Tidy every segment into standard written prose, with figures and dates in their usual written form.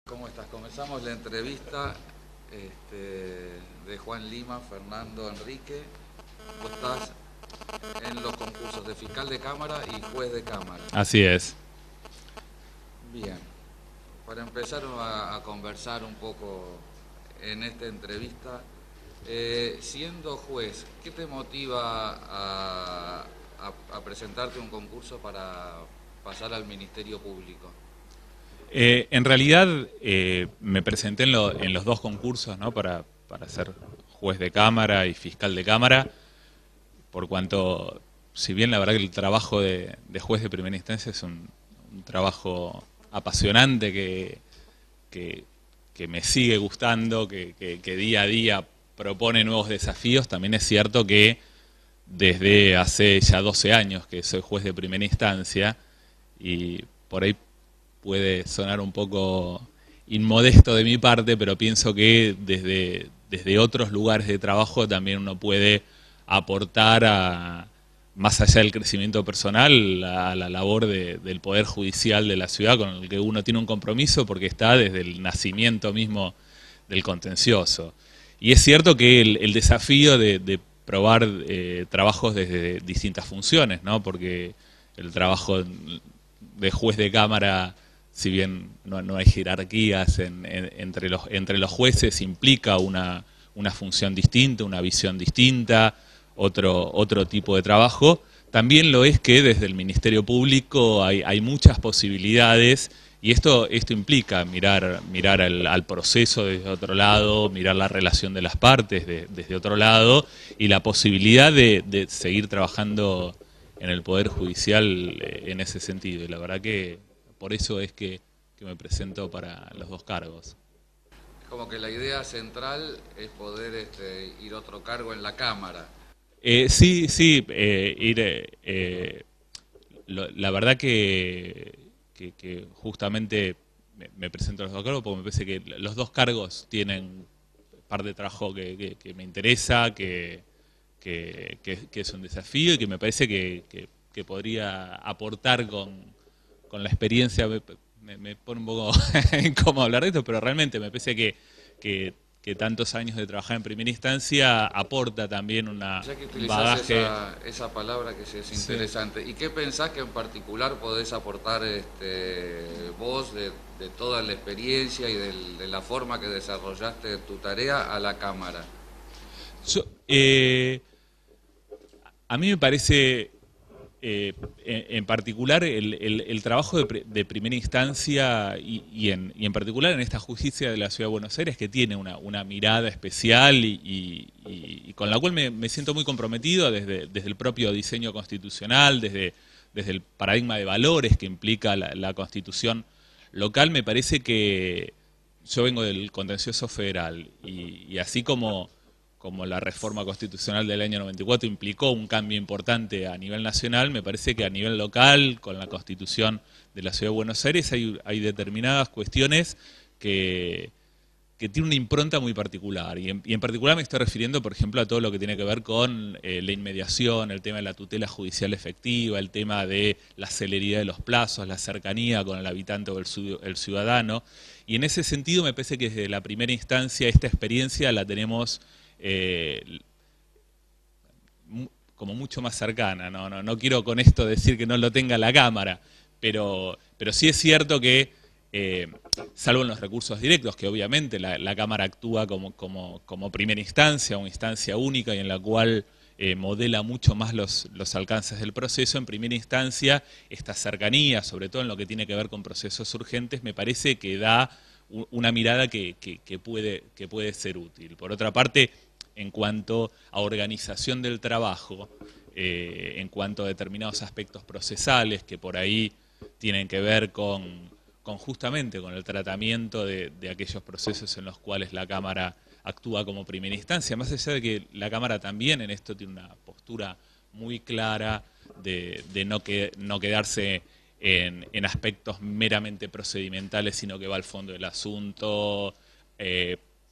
¿Cómo estás? Comenzamos la entrevista de Juan Lima, Fernando Enrique. Vos estás en los concursos de fiscal de cámara y juez de cámara. Así es. Bien, para empezar a conversar un poco en esta entrevista, siendo juez, ¿qué te motiva a presentarte un concurso para pasar al Ministerio Público? En realidad me presenté en los dos concursos, ¿no? Para ser juez de cámara y fiscal de cámara, por cuanto, si bien la verdad que el trabajo de juez de primera instancia es un trabajo apasionante que me sigue gustando, que día a día propone nuevos desafíos, también es cierto que desde hace ya 12 años que soy juez de primera instancia y por ahí puede sonar un poco inmodesto de mi parte, pero pienso que desde otros lugares de trabajo también uno puede aportar más allá del crecimiento personal, a la labor del Poder Judicial de la ciudad con el que uno tiene un compromiso porque está desde el nacimiento mismo del contencioso. Y es cierto que el desafío de probar trabajos desde distintas funciones, ¿no? Porque el trabajo de juez de cámara, si bien no hay jerarquías entre los jueces, implica una función distinta, una visión distinta, otro tipo de trabajo. También lo es que desde el Ministerio Público hay muchas posibilidades y esto implica mirar al proceso desde otro lado, mirar la relación de las partes desde otro lado y la posibilidad de seguir trabajando en el Poder Judicial en ese sentido. Y la verdad que por eso es que me presento para los dos cargos. Como que la idea central es poder ir a otro cargo en la Cámara. Sí, la verdad que justamente me presento a los dos cargos porque me parece que los dos cargos tienen parte de trabajo que me interesa, que es un desafío y que me parece que podría aportar con la experiencia. Me pone un poco incómodo hablar de esto, pero realmente me parece que tantos años de trabajar en primera instancia aporta también un Ya que utilizás bagaje. esa palabra que sí es Sí. interesante, ¿y qué pensás que en particular podés aportar vos de toda la experiencia y de la forma que desarrollaste tu tarea a la Cámara? Yo, a mí me parece, en particular, el trabajo de primera instancia y en particular en esta justicia de la Ciudad de Buenos Aires, que tiene una mirada especial y con la cual me siento muy comprometido desde el propio diseño constitucional, desde el paradigma de valores que implica la Constitución local. Me parece que yo vengo del contencioso federal y así como la reforma constitucional del año 94 implicó un cambio importante a nivel nacional, me parece que a nivel local, con la constitución de la Ciudad de Buenos Aires, hay determinadas cuestiones que tienen una impronta muy particular. Y en particular me estoy refiriendo, por ejemplo, a todo lo que tiene que ver con la inmediación, el tema de la tutela judicial efectiva, el tema de la celeridad de los plazos, la cercanía con el habitante o el ciudadano. Y en ese sentido me parece que desde la primera instancia esta experiencia la tenemos como mucho más cercana. No quiero con esto decir que no lo tenga la Cámara, pero sí es cierto que, salvo en los recursos directos, que obviamente la Cámara actúa como primera instancia, una instancia única y en la cual modela mucho más los alcances del proceso. En primera instancia, esta cercanía, sobre todo en lo que tiene que ver con procesos urgentes, me parece que da una mirada que puede ser útil. Por otra parte, en cuanto a organización del trabajo, en cuanto a determinados aspectos procesales que por ahí tienen que ver justamente con el tratamiento de aquellos procesos en los cuales la Cámara actúa como primera instancia, más allá de que la Cámara también en esto tiene una postura muy clara de no quedarse en aspectos meramente procedimentales, sino que va al fondo del asunto,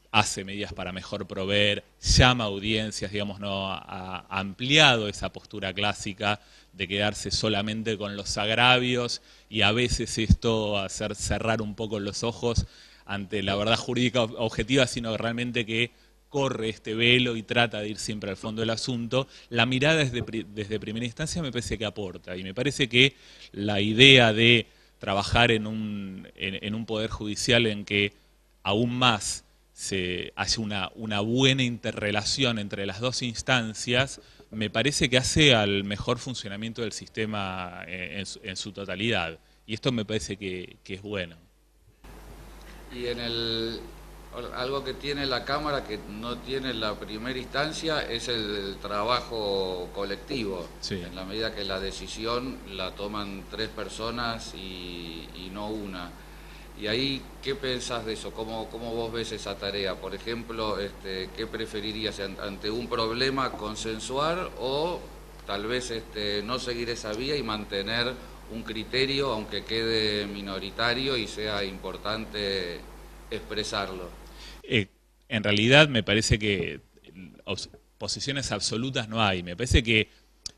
hace medidas para mejor proveer, llama audiencias, digamos, no ha ampliado esa postura clásica de quedarse solamente con los agravios y a veces esto hacer cerrar un poco los ojos ante la verdad jurídica objetiva, sino realmente que corre este velo y trata de ir siempre al fondo del asunto. La mirada desde primera instancia me parece que aporta, y me parece que la idea de trabajar en un poder judicial en que aún más se hace una buena interrelación entre las dos instancias, me parece que hace al mejor funcionamiento del sistema en su totalidad. Y esto me parece que es bueno. Y algo que tiene la Cámara que no tiene la primera instancia es el trabajo colectivo. Sí. En la medida que la decisión la toman 3 personas y no una. Y ahí, ¿qué pensás de eso? ¿Cómo vos ves esa tarea? Por ejemplo, ¿qué preferirías ante un problema, consensuar o tal vez no seguir esa vía y mantener un criterio, aunque quede minoritario y sea importante expresarlo? En realidad me parece que posiciones absolutas no hay. Me parece que,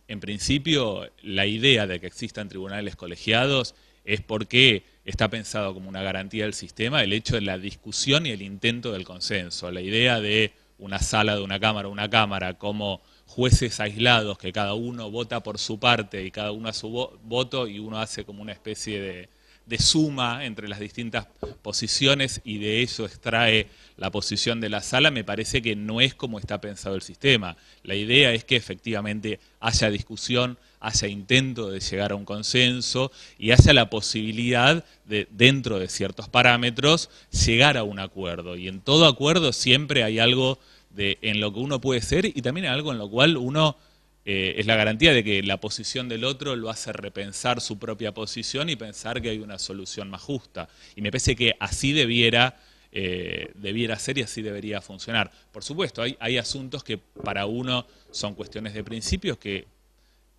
en principio, la idea de que existan tribunales colegiados es porque está pensado como una garantía del sistema el hecho de la discusión y el intento del consenso. La idea de una sala de una cámara como jueces aislados que cada uno vota por su parte y cada uno a su voto y uno hace como una especie de suma entre las distintas posiciones y de eso extrae la posición de la sala, me parece que no es como está pensado el sistema. La idea es que efectivamente haya discusión, haya intento de llegar a un consenso y haya la posibilidad de, dentro de ciertos parámetros, llegar a un acuerdo. Y en todo acuerdo siempre hay algo en lo que uno puede ser y también hay algo en lo cual uno es la garantía de que la posición del otro lo hace repensar su propia posición y pensar que hay una solución más justa. Y me parece que así debiera ser y así debería funcionar. Por supuesto, hay asuntos que para uno son cuestiones de principios que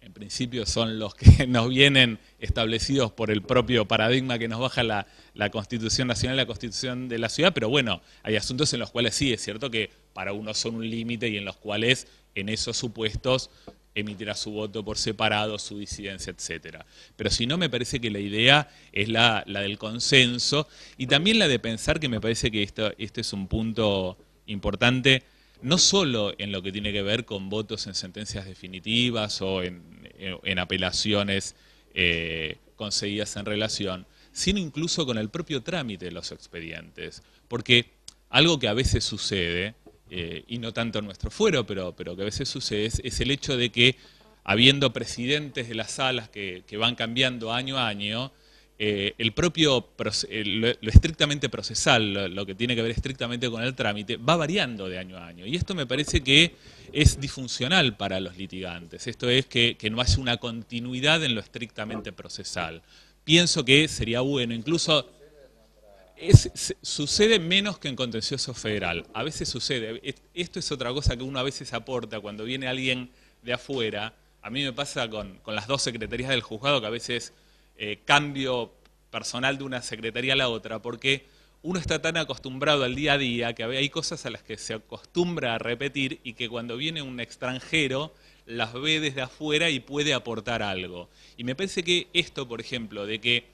en principio son los que nos vienen establecidos por el propio paradigma que nos baja la Constitución Nacional y la Constitución de la ciudad, pero bueno, hay asuntos en los cuales sí, es cierto que para uno son un límite y en los cuales en esos supuestos emitirá su voto por separado, su disidencia, etcétera. Pero si no, me parece que la idea es la del consenso y también la de pensar que me parece que este es un punto importante, no solo en lo que tiene que ver con votos en sentencias definitivas o en apelaciones concedidas en relación, sino incluso con el propio trámite de los expedientes. Porque algo que a veces sucede, y no tanto en nuestro fuero, pero que a veces sucede, es el hecho de que, habiendo presidentes de las salas que van cambiando año a año, lo estrictamente procesal, lo que tiene que ver estrictamente con el trámite, va variando de año a año. Y esto me parece que es disfuncional para los litigantes. Esto es que no hace una continuidad en lo estrictamente procesal. Pienso que sería bueno, incluso sucede menos que en contencioso federal. A veces sucede. Esto es otra cosa que uno a veces aporta cuando viene alguien de afuera. A mí me pasa con las 2 secretarías del juzgado que a veces cambio personal de una secretaría a la otra, porque uno está tan acostumbrado al día a día que hay cosas a las que se acostumbra a repetir y que cuando viene un extranjero las ve desde afuera y puede aportar algo. Y me parece que esto, por ejemplo, de que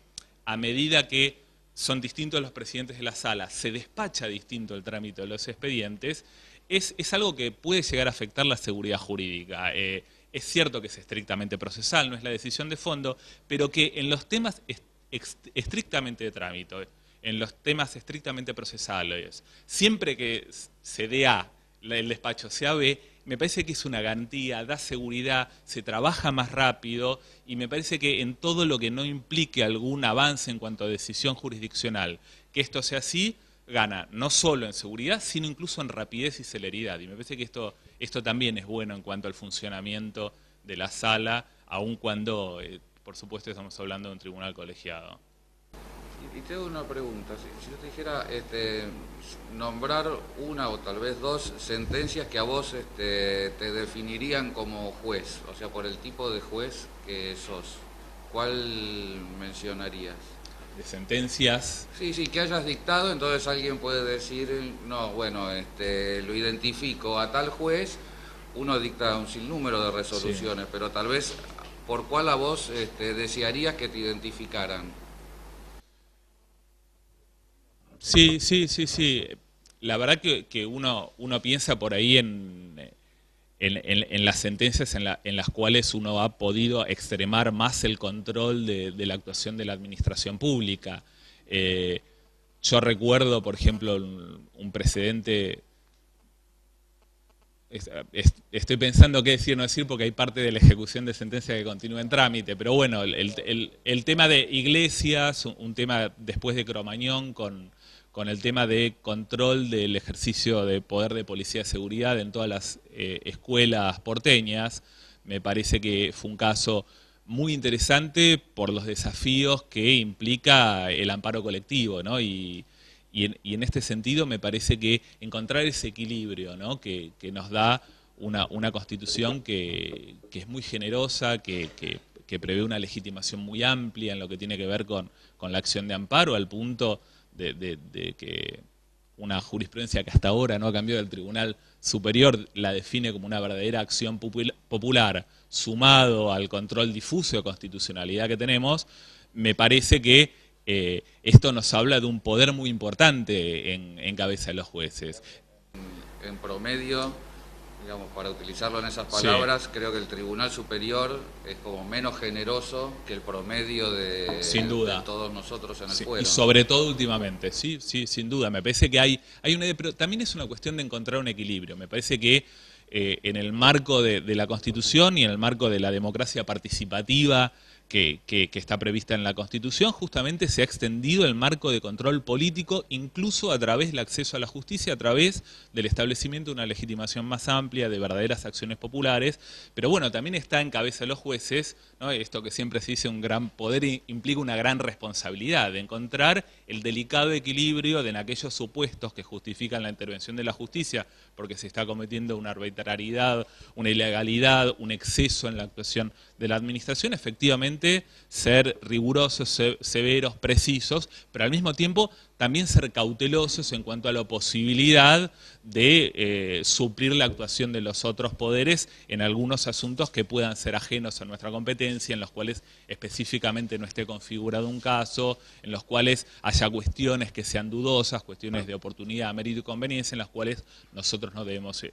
a medida que son distintos los presidentes de la sala, se despacha distinto el trámite de los expedientes, es algo que puede llegar a afectar la seguridad jurídica. Es cierto que es estrictamente procesal, no es la decisión de fondo, pero que en los temas estrictamente de trámite, en los temas estrictamente procesales, siempre que se dé A, el despacho sea B, me parece que es una garantía, da seguridad, se trabaja más rápido y me parece que en todo lo que no implique algún avance en cuanto a decisión jurisdiccional, que esto sea así, gana no solo en seguridad, sino incluso en rapidez y celeridad. Y me parece que esto también es bueno en cuanto al funcionamiento de la sala, aun cuando, por supuesto, estamos hablando de un tribunal colegiado. Y te hago una pregunta, si yo te dijera nombrar una o tal vez 2 sentencias que a vos te definirían como juez, o sea, por el tipo de juez que sos, ¿cuál mencionarías? De sentencias. Sí, que hayas dictado, entonces alguien puede decir, no, bueno, lo identifico a tal juez, uno dicta un sinnúmero de resoluciones, sí, pero tal vez, ¿por cuál a vos desearías que te identificaran? Sí, sí, sí, sí. La verdad que uno piensa por ahí en las sentencias en las cuales uno ha podido extremar más el control de la actuación de la administración pública. Eh, yo recuerdo, por ejemplo, un precedente. Estoy pensando qué decir o no decir porque hay parte de la ejecución de sentencia que continúa en trámite, pero bueno, el tema de Iglesias, un tema después de Cromañón con el tema de control del ejercicio de poder de policía de seguridad en todas las escuelas porteñas, me parece que fue un caso muy interesante por los desafíos que implica el amparo colectivo, ¿no? Y en este sentido me parece que encontrar ese equilibrio, ¿no? que nos da una constitución que es muy generosa, que prevé una legitimación muy amplia en lo que tiene que ver con la acción de amparo, al punto de que una jurisprudencia que hasta ahora no ha cambiado del Tribunal Superior la define como una verdadera acción popular, sumado al control difuso de constitucionalidad que tenemos, me parece que esto nos habla de un poder muy importante en cabeza de los jueces. En promedio, digamos, para utilizarlo en esas Sí. palabras, creo que el Tribunal Superior es como menos generoso que el promedio Sin duda. de todos nosotros en el Sí, fuero. y sobre todo últimamente, sí, sí, sin duda. Me parece que hay una, pero también es una cuestión de encontrar un equilibrio. Me parece que en el marco de la Constitución y en el marco de la democracia participativa que está prevista en la Constitución, justamente se ha extendido el marco de control político, incluso a través del acceso a la justicia, a través del establecimiento de una legitimación más amplia, de verdaderas acciones populares. Pero bueno, también está en cabeza de los jueces, ¿no? Esto que siempre se dice, un gran poder implica una gran responsabilidad de encontrar el delicado equilibrio de en aquellos supuestos que justifican la intervención de la justicia porque se está cometiendo una arbitrariedad, una ilegalidad, un exceso en la actuación de la administración, efectivamente ser rigurosos, severos, precisos, pero al mismo tiempo también ser cautelosos en cuanto a la posibilidad de suplir la actuación de los otros poderes en algunos asuntos que puedan ser ajenos a nuestra competencia, en los cuales específicamente no esté configurado un caso, en los cuales haya cuestiones que sean dudosas, cuestiones de oportunidad, mérito y conveniencia, en las cuales nosotros no debemos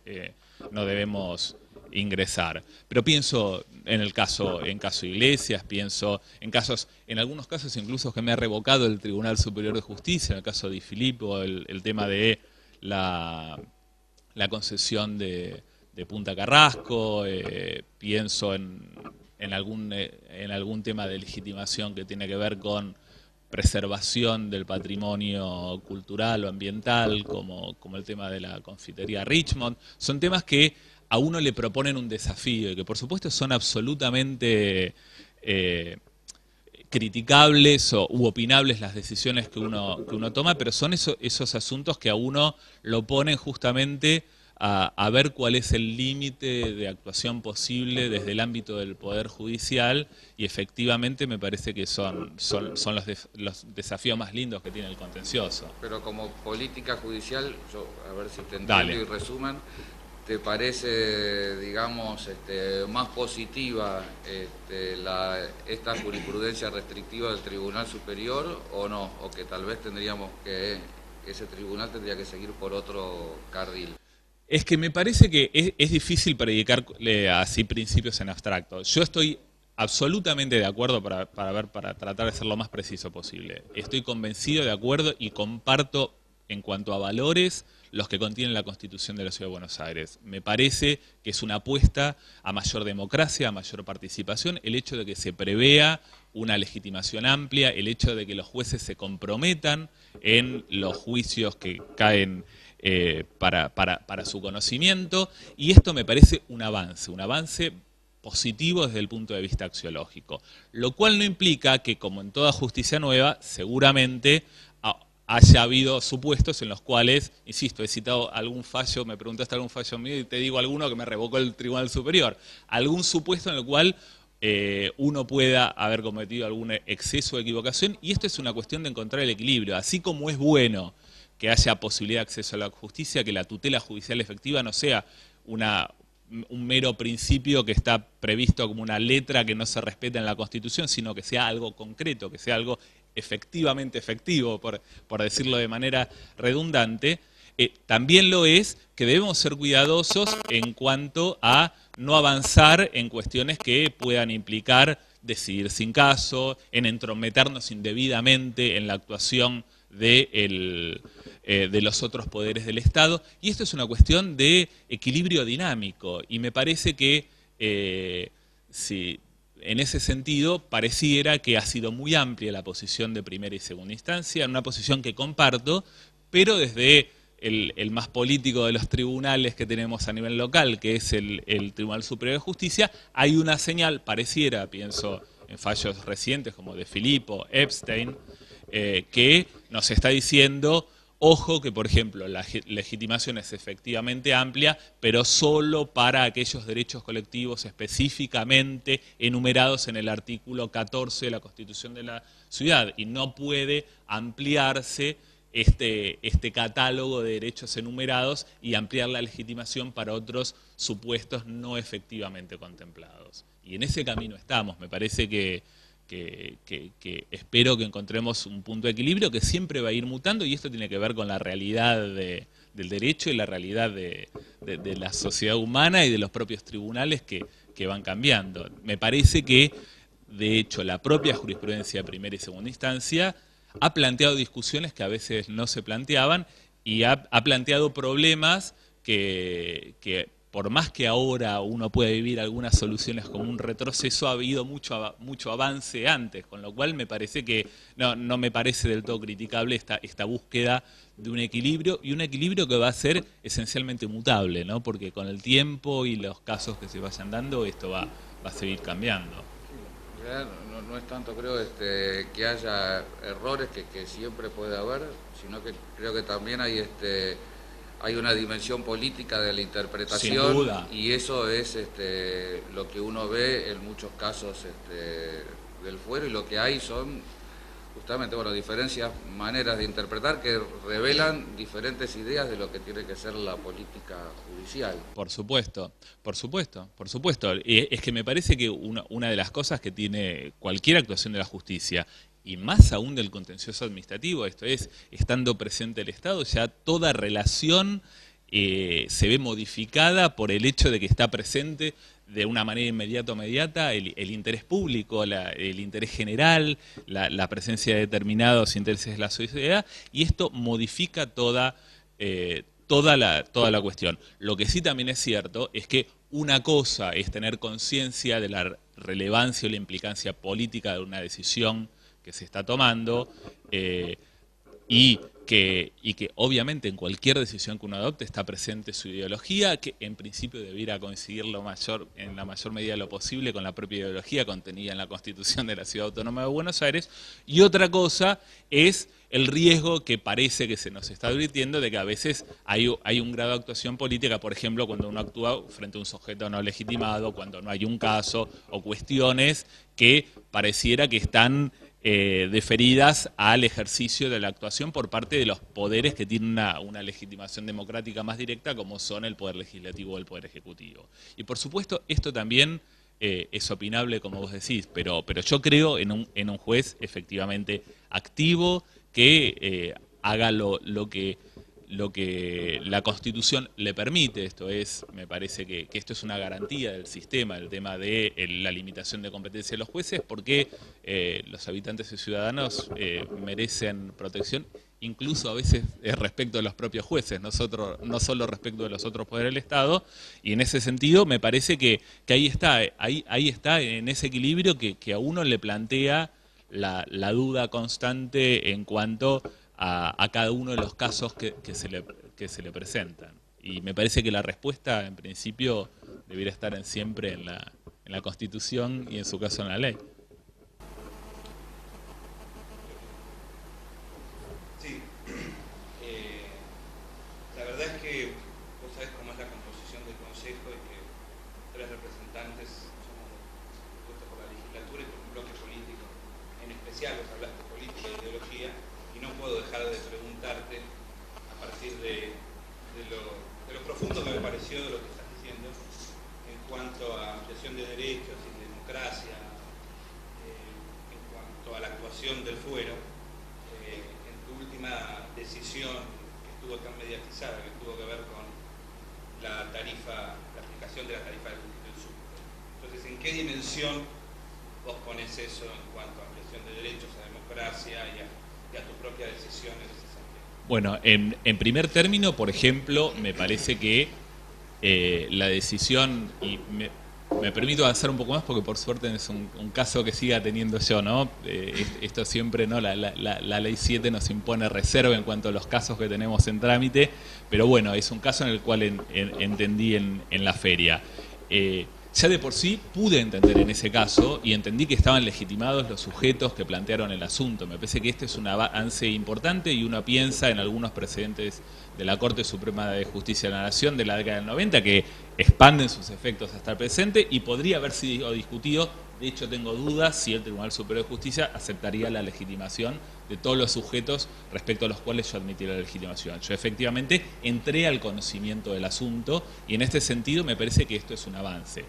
ingresar. Pero pienso en caso Iglesias, pienso en algunos casos incluso que me ha revocado el Tribunal Superior de Justicia, en el caso de Di Filippo, el tema de la concesión de Punta Carrasco, pienso en algún tema de legitimación que tiene que ver con preservación del patrimonio cultural o ambiental, como el tema de la confitería Richmond. Son temas que a uno le proponen un desafío y que por supuesto son absolutamente criticables u opinables las decisiones que uno toma, pero son esos asuntos que a uno lo ponen justamente a ver cuál es el límite de actuación posible desde el ámbito del Poder Judicial, y efectivamente me parece que son los desafíos más lindos que tiene el contencioso. Pero como política judicial, yo a ver si te entiendo. Dale. Y resumen, ¿te parece, digamos, más positiva esta jurisprudencia restrictiva del Tribunal Superior o no? O que tal vez ese tribunal tendría que seguir por otro carril. Es que me parece que es difícil predicar así principios en abstracto. Yo estoy absolutamente de acuerdo para tratar de ser lo más preciso posible. Estoy convencido, de acuerdo, y comparto en cuanto a valores los que contiene la Constitución de la Ciudad de Buenos Aires. Me parece que es una apuesta a mayor democracia, a mayor participación, el hecho de que se prevea una legitimación amplia, el hecho de que los jueces se comprometan en los juicios que caen para su conocimiento, y esto me parece un avance positivo desde el punto de vista axiológico, lo cual no implica que, como en toda justicia nueva, seguramente haya habido supuestos en los cuales, insisto, he citado algún fallo, me preguntaste algún fallo mío y te digo alguno que me revocó el Tribunal Superior, algún supuesto en el cual uno pueda haber cometido algún exceso de equivocación, y esto es una cuestión de encontrar el equilibrio, así como es bueno que haya posibilidad de acceso a la justicia, que la tutela judicial efectiva no sea un mero principio que está previsto como una letra que no se respeta en la Constitución, sino que sea algo concreto, que sea algo efectivamente efectivo, por decirlo de manera redundante, también lo es que debemos ser cuidadosos en cuanto a no avanzar en cuestiones que puedan implicar decidir sin caso, en entrometernos indebidamente en la actuación de los otros poderes del Estado. Y esto es una cuestión de equilibrio dinámico. Y me parece que, si, en ese sentido, pareciera que ha sido muy amplia la posición de primera y segunda instancia, una posición que comparto, pero desde el más político de los tribunales que tenemos a nivel local, que es el Tribunal Superior de Justicia, hay una señal, pareciera, pienso en fallos recientes como de Filippo, Epstein, que nos está diciendo, ojo que, por ejemplo, la legitimación es efectivamente amplia, pero solo para aquellos derechos colectivos específicamente enumerados en el artículo 14 de la Constitución de la Ciudad, y no puede ampliarse este catálogo de derechos enumerados y ampliar la legitimación para otros supuestos no efectivamente contemplados. Y en ese camino estamos. Me parece que espero que encontremos un punto de equilibrio que siempre va a ir mutando, y esto tiene que ver con la realidad del derecho y la realidad de la sociedad humana y de los propios tribunales que van cambiando. Me parece que, de hecho, la propia jurisprudencia de primera y segunda instancia ha planteado discusiones que a veces no se planteaban y ha planteado problemas que por más que ahora uno pueda vivir algunas soluciones como un retroceso, ha habido mucho avance antes, con lo cual me parece que no me parece del todo criticable esta búsqueda de un equilibrio, y un equilibrio que va a ser esencialmente mutable, ¿no? Porque con el tiempo y los casos que se vayan dando, esto va a seguir cambiando. No es tanto, creo, que haya errores que siempre puede haber, sino que creo que también hay una dimensión política de la interpretación. Sin duda. Y eso es lo que uno ve en muchos casos del fuero, y lo que hay son justamente, diferentes maneras de interpretar que revelan diferentes ideas de lo que tiene que ser la política judicial. Por supuesto, por supuesto, por supuesto. Es que me parece que una de las cosas que tiene cualquier actuación de la justicia, y más aún del contencioso administrativo, esto es, estando presente el Estado, ya toda relación se ve modificada por el hecho de que está presente de una manera inmediata el interés público, el interés general, la presencia de determinados intereses de la sociedad, y esto modifica toda la cuestión. Lo que sí también es cierto es que una cosa es tener conciencia de la relevancia o la implicancia política de una decisión que se está tomando, y que obviamente en cualquier decisión que uno adopte está presente su ideología, que en principio debiera coincidir en la mayor medida de lo posible con la propia ideología contenida en la Constitución de la Ciudad Autónoma de Buenos Aires, y otra cosa es el riesgo que parece que se nos está advirtiendo de que a veces hay un grado de actuación política, por ejemplo, cuando uno actúa frente a un sujeto no legitimado, cuando no hay un caso, o cuestiones que pareciera que están deferidas al ejercicio de la actuación por parte de los poderes que tienen una legitimación democrática más directa, como son el Poder Legislativo o el Poder Ejecutivo. Y por supuesto, esto también es opinable, como vos decís, pero yo creo en un juez efectivamente activo, que haga lo que la Constitución le permite. Esto es, me parece que esto es una garantía del sistema, el tema de la limitación de competencia de los jueces, porque los habitantes y ciudadanos merecen protección, incluso a veces respecto de los propios jueces, no solo respecto de los otros poderes del Estado, y en ese sentido me parece que ahí está en ese equilibrio que a uno le plantea la duda constante en cuanto a cada uno de los casos que se le presentan. Y me parece que la respuesta, en principio, debiera estar siempre en la Constitución y, en su caso, en la ley. Sí. La verdad es que vos sabés cómo es la composición del Consejo, y que 3 representantes somos puestos por la legislatura y por un bloque político. En especial, vos hablaste de política e ideología, y no puedo dejar de preguntarte, a partir de lo profundo que me pareció de lo que estás diciendo, en cuanto a ampliación de derechos y democracia, en cuanto a la actuación aprobación del fuero, en tu última decisión que estuvo tan mediatizada, que tuvo que ver con la aplicación de la tarifa del subte. Entonces, ¿en qué dimensión vos pones eso en cuanto a ampliación de derechos, a democracia y a tu propia decisión en ese sentido? Bueno, en primer término, por ejemplo, me parece que la decisión, y me permito avanzar un poco más porque por suerte es un caso que siga teniendo yo, ¿no? Esto siempre, ¿no? La ley 7 nos impone reserva en cuanto a los casos que tenemos en trámite, pero bueno, es un caso en el cual entendí en la feria. Ya de por sí pude entender en ese caso y entendí que estaban legitimados los sujetos que plantearon el asunto. Me parece que este es un avance importante y uno piensa en algunos precedentes de la Corte Suprema de Justicia de la Nación de la década del 90 que expanden sus efectos hasta el presente y podría haber sido discutido. De hecho, tengo dudas si el Tribunal Superior de Justicia aceptaría la legitimación de todos los sujetos respecto a los cuales yo admití la legitimación. Yo efectivamente entré al conocimiento del asunto y en este sentido me parece que esto es un avance.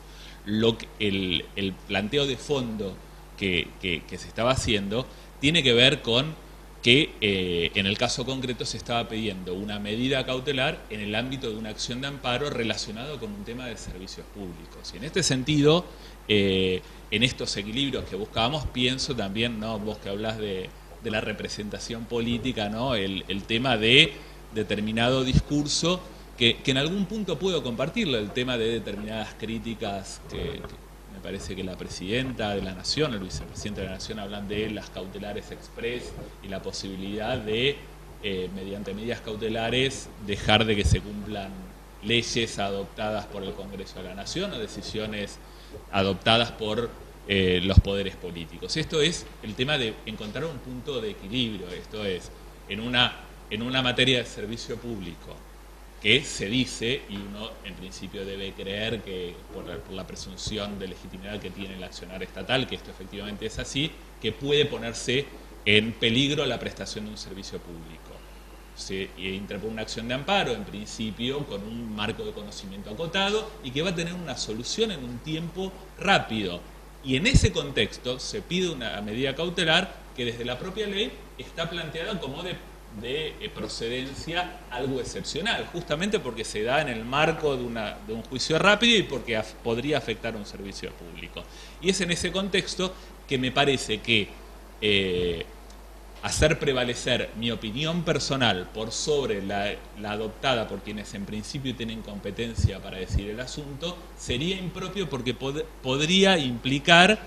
El planteo de fondo que se estaba haciendo tiene que ver con que en el caso concreto se estaba pidiendo una medida cautelar en el ámbito de una acción de amparo relacionado con un tema de servicios públicos. Y en este sentido, en estos equilibrios que buscábamos, pienso también, ¿no? Vos que hablás de la representación política, ¿no? El tema de determinado discurso que en algún punto puedo compartirlo, el tema de determinadas críticas que me parece que la presidenta de la Nación, el vicepresidente de la Nación, hablan de las cautelares express y la posibilidad de, mediante medidas cautelares, dejar de que se cumplan leyes adoptadas por el Congreso de la Nación o decisiones adoptadas por los poderes políticos. Esto es el tema de encontrar un punto de equilibrio, esto es, en una materia de servicio público, que se dice, y uno en principio debe creer que por la presunción de legitimidad que tiene el accionar estatal, que esto efectivamente es así, que puede ponerse en peligro la prestación de un servicio público. Se interpone una acción de amparo, en principio, con un marco de conocimiento acotado y que va a tener una solución en un tiempo rápido. Y en ese contexto se pide una medida cautelar que desde la propia ley está planteada como de procedencia algo excepcional, justamente porque se da en el marco de un juicio rápido y porque podría afectar a un servicio público. Y es en ese contexto que me parece que hacer prevalecer mi opinión personal por sobre la adoptada por quienes en principio tienen competencia para decir el asunto sería impropio porque podría implicar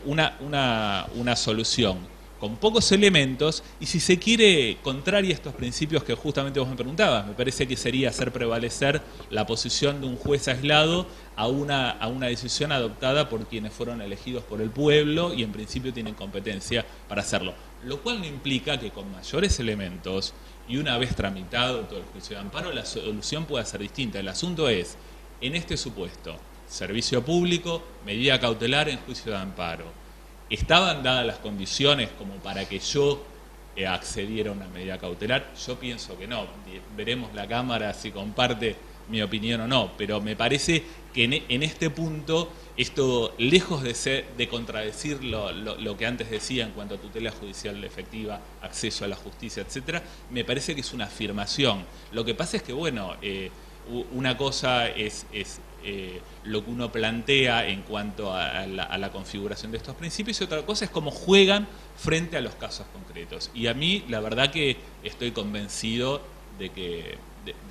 una solución con pocos elementos, y si se quiere, contraria a estos principios que justamente vos me preguntabas, me parece que sería hacer prevalecer la posición de un juez aislado a una decisión adoptada por quienes fueron elegidos por el pueblo y en principio tienen competencia para hacerlo. Lo cual no implica que con mayores elementos, y una vez tramitado todo el juicio de amparo, la solución pueda ser distinta. El asunto es, en este supuesto, servicio público, medida cautelar en juicio de amparo. ¿Estaban dadas las condiciones como para que yo accediera a una medida cautelar? Yo pienso que no. Veremos la Cámara si comparte mi opinión o no. Pero me parece que en este punto, esto, lejos de contradecir lo que antes decía en cuanto a tutela judicial efectiva, acceso a la justicia, etcétera, me parece que es una afirmación. Lo que pasa es que, bueno, una cosa es lo que uno plantea en cuanto a la configuración de estos principios y otra cosa es cómo juegan frente a los casos concretos. Y a mí, la verdad que estoy convencido de que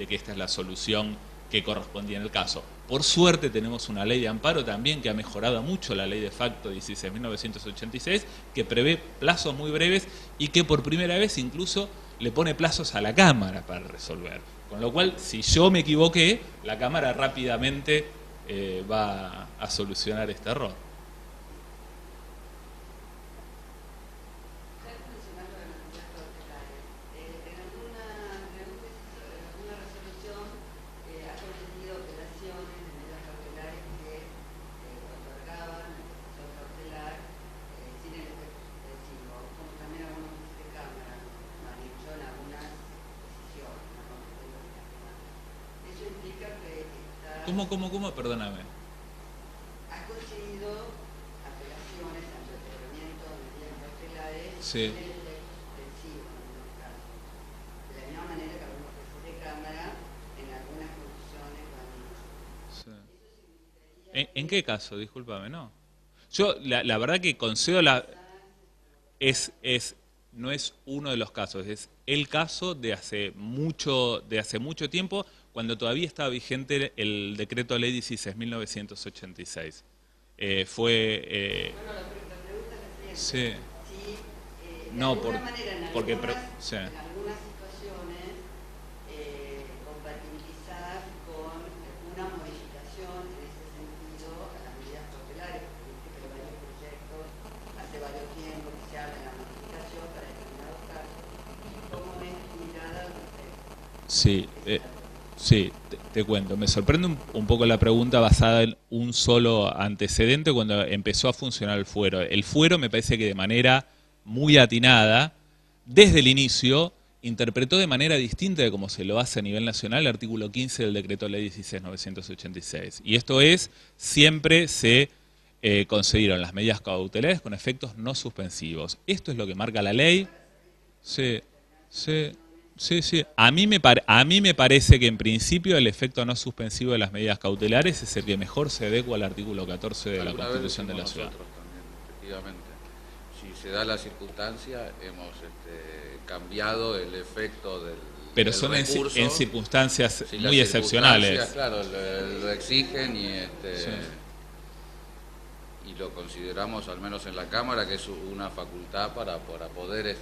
esta es la solución que correspondía en el caso. Por suerte tenemos una ley de amparo también que ha mejorado mucho la ley de facto 16.986, que prevé plazos muy breves y que por primera vez incluso le pone plazos a la Cámara para resolver. Con lo cual, si yo me equivoqué, la Cámara rápidamente va a solucionar este error. ¿Cómo? Perdóname. ¿Has conseguido apelaciones ante el tratamiento de medidas cautelares Sí. De la misma manera que algunos jueces de Cámara, en algunas conclusiones van... Sí. ¿En qué caso? Discúlpame, ¿no? Yo, la verdad que concedo no es uno de los casos, es el caso de hace mucho tiempo, cuando todavía estaba vigente el decreto ley 16.986. Fue... Bueno, la pregunta es la sí. siguiente. Si No, de alguna manera, en porque... algunas, sí. en algunas situaciones compatibilizar con una modificación en ese sentido a las medidas cautelares, porque viste que varios proyectos hace varios tiempos que se habla de la modificación para determinados casos. ¿Cómo es tu mirada al respecto? Sí, sí, te cuento. Me sorprende un poco la pregunta basada en un solo antecedente cuando empezó a funcionar el fuero. El fuero me parece que de manera muy atinada, desde el inicio, interpretó de manera distinta de como se lo hace a nivel nacional el artículo 15 del decreto ley 16.986. Y esto es, siempre se concedieron las medidas cautelares con efectos no suspensivos. Esto es lo que marca la ley. Sí. A mí me parece que en principio el efecto no suspensivo de las medidas cautelares es el que mejor se adecua al artículo 14 de la Constitución de la Ciudad. Nosotros también, efectivamente. Si se da la circunstancia, hemos cambiado el efecto del Pero del son recurso, en circunstancias si muy las excepcionales. Claro, lo exigen y Sí. y lo consideramos, al menos en la Cámara, que es una facultad para poder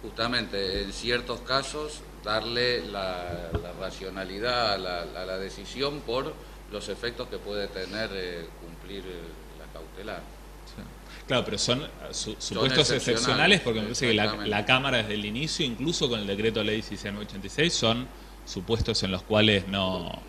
justamente en ciertos casos darle la racionalidad a la decisión por los efectos que puede tener cumplir la cautelar. Sí. Claro, pero son supuestos excepcionales porque me parece que la Cámara desde el inicio, incluso con el decreto ley 16.986, son supuestos en los cuales no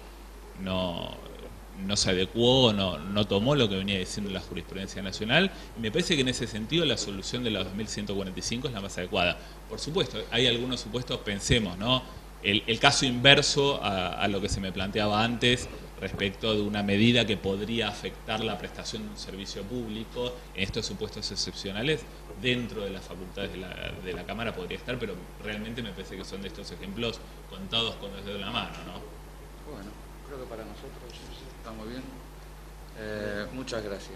se adecuó, no tomó lo que venía diciendo la jurisprudencia nacional, y me parece que en ese sentido la solución de la 2145 es la más adecuada. Por supuesto, hay algunos supuestos, pensemos, ¿no? El caso inverso a lo que se me planteaba antes respecto de una medida que podría afectar la prestación de un servicio público, en estos supuestos excepcionales, dentro de las facultades de la Cámara podría estar, pero realmente me parece que son de estos ejemplos contados con los dedos de la mano, ¿no? Bueno, creo que para nosotros está muy bien. Muchas gracias.